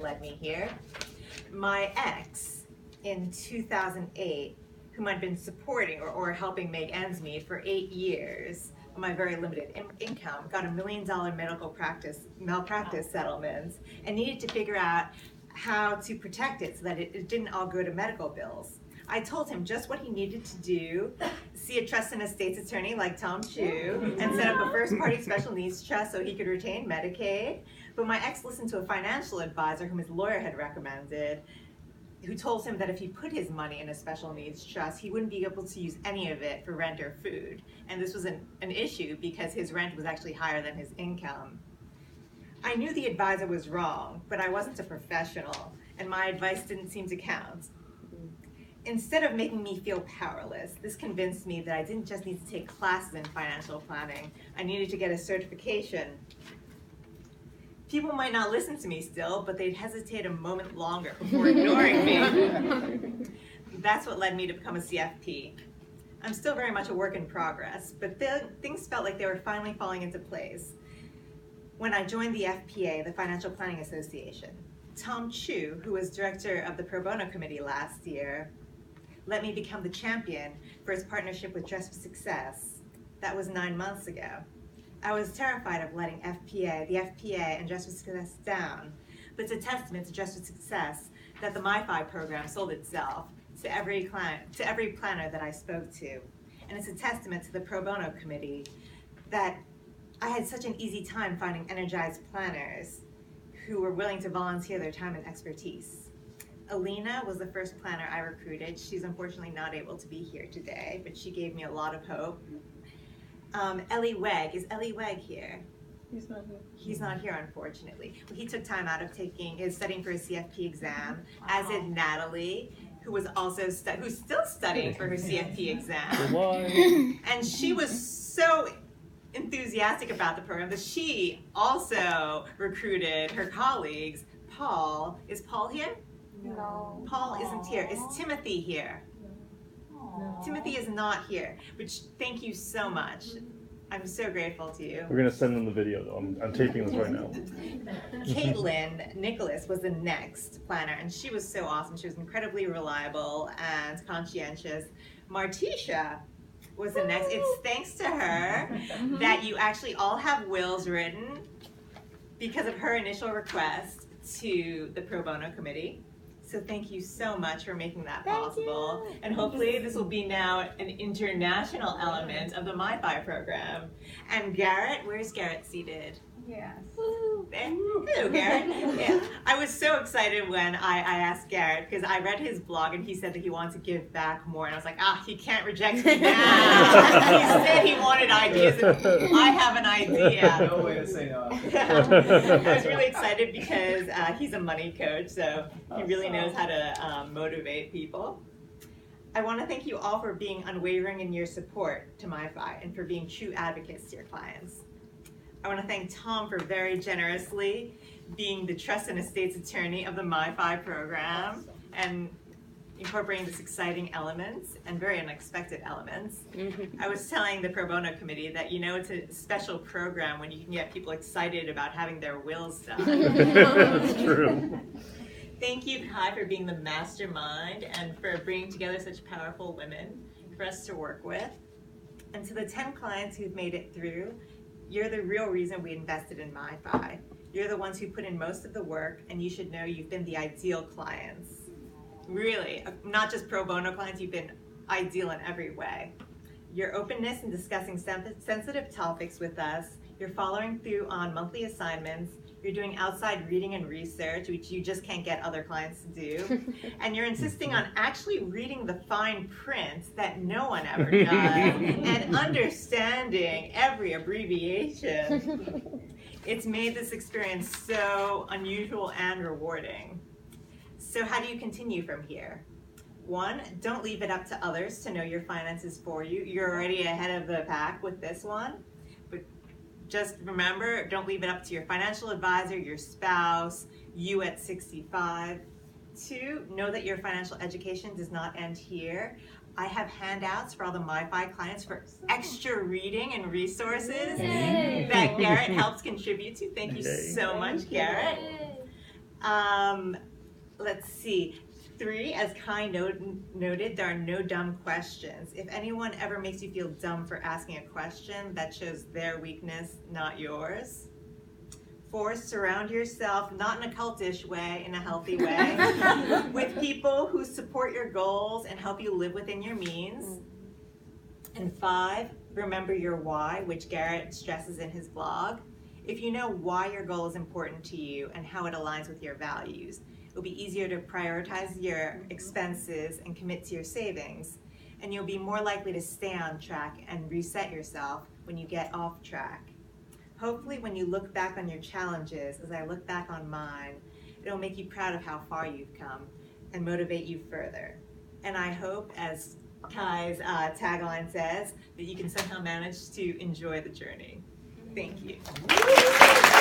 that led me here. My ex in 2008, whom I'd been supporting or helping make ends meet for 8 years on my very limited income, got $1 million medical malpractice settlements and needed to figure out how to protect it so that it didn't all go to medical bills. I told him just what he needed to do, see a trust and estates attorney like Tom Chu, and set up a first-party special needs trust so he could retain Medicaid. But my ex listened to a financial advisor whom his lawyer had recommended, who told him that if he put his money in a special needs trust, he wouldn't be able to use any of it for rent or food. And this was an issue because his rent was actually higher than his income. I knew the advisor was wrong, but I wasn't a professional, and my advice didn't seem to count. Instead of making me feel powerless, this convinced me that I didn't just need to take classes in financial planning, I needed to get a certification. People might not listen to me still, but they'd hesitate a moment longer before ignoring me. That's what led me to become a CFP. I'm still very much a work in progress, but things felt like they were finally falling into place when I joined the FPA, the Financial Planning Association. Tom Chu, who was director of the Pro Bono Committee last year, let me become the champion for his partnership with Dress for Success. That was 9 months ago. I was terrified of letting the FPA and Dress for Success down, but it's a testament to Dress for Success that the MYFI program sold itself to every planner that I spoke to. And it's a testament to the Pro Bono Committee that I had such an easy time finding energized planners who were willing to volunteer their time and expertise. Alina was the first planner I recruited. She's unfortunately not able to be here today, but she gave me a lot of hope. Ellie Wegg, is Ellie Wegg here? He's not here. He's not here, unfortunately. Well, he took time out of studying for his CFP exam, as did Natalie, who was also who's still studying for her CFP exam. And she was so enthusiastic about the program that she also recruited her colleagues. Paul, is Paul here? No. Paul isn't here. Is Timothy here? No. Timothy is not here, which thank you so much. I'm so grateful to you. We're going to send them the video, though. I'm taping this right now. Caitlin Nicholas was the next planner, and she was so awesome. She was incredibly reliable and conscientious. Martisha was the next. It's thanks to her that you actually all have wills written because of her initial request to the Pro Bono Committee. So thank you so much for making that possible. And hopefully this will be now an international element of the MYFI program. And Garrett, where's Garrett seated? Yes. Hello, Garrett. Yeah. I was so excited when I asked Garrett, because I read his blog and he said that he wants to give back more. And I was like, he can't reject me now. He said he wanted ideas, and I have an idea. No way to say no. I was really excited because he's a money coach, so he really knows how to motivate people. I want to thank you all for being unwavering in your support to MYFI and for being true advocates to your clients. I want to thank Tom for very generously being the trust and estates attorney of the MYFI program and incorporating this exciting elements and very unexpected elements. I was telling the Pro Bono Committee that, it's a special program when you can get people excited about having their wills done. That's true. Thank you, Kai, for being the mastermind and for bringing together such powerful women for us to work with. And to the 10 clients who've made it through, you're the real reason we invested in MYFI. You're the ones who put in most of the work, and you should know you've been the ideal clients. Really, not just pro bono clients, you've been ideal in every way. Your openness in discussing sensitive topics with us, you're following through on monthly assignments, you're doing outside reading and research, which you just can't get other clients to do, and you're insisting on actually reading the fine print that no one ever does, and understanding every abbreviation. It's made this experience so unusual and rewarding. So how do you continue from here? 1, don't leave it up to others to know your finances for you. You're already ahead of the pack with this one. Just remember, don't leave it up to your financial advisor, your spouse, you at 65. 2, know that your financial education does not end here. I have handouts for all the MYFI clients for extra reading and resources that Garrett helps contribute to. Thank you so much, Garrett. Let's see. 3, as Kai noted, there are no dumb questions. If anyone ever makes you feel dumb for asking a question, that shows their weakness, not yours. 4, surround yourself, not in a cultish way, in a healthy way, with people who support your goals and help you live within your means. And 5, remember your why, which Garrett stresses in his blog. If you know why your goal is important to you and how it aligns with your values, it'll be easier to prioritize your expenses and commit to your savings. And you'll be more likely to stay on track and reset yourself when you get off track. Hopefully when you look back on your challenges, as I look back on mine, it'll make you proud of how far you've come and motivate you further. And I hope, as Kai's tagline says, that you can somehow manage to enjoy the journey. Thank you.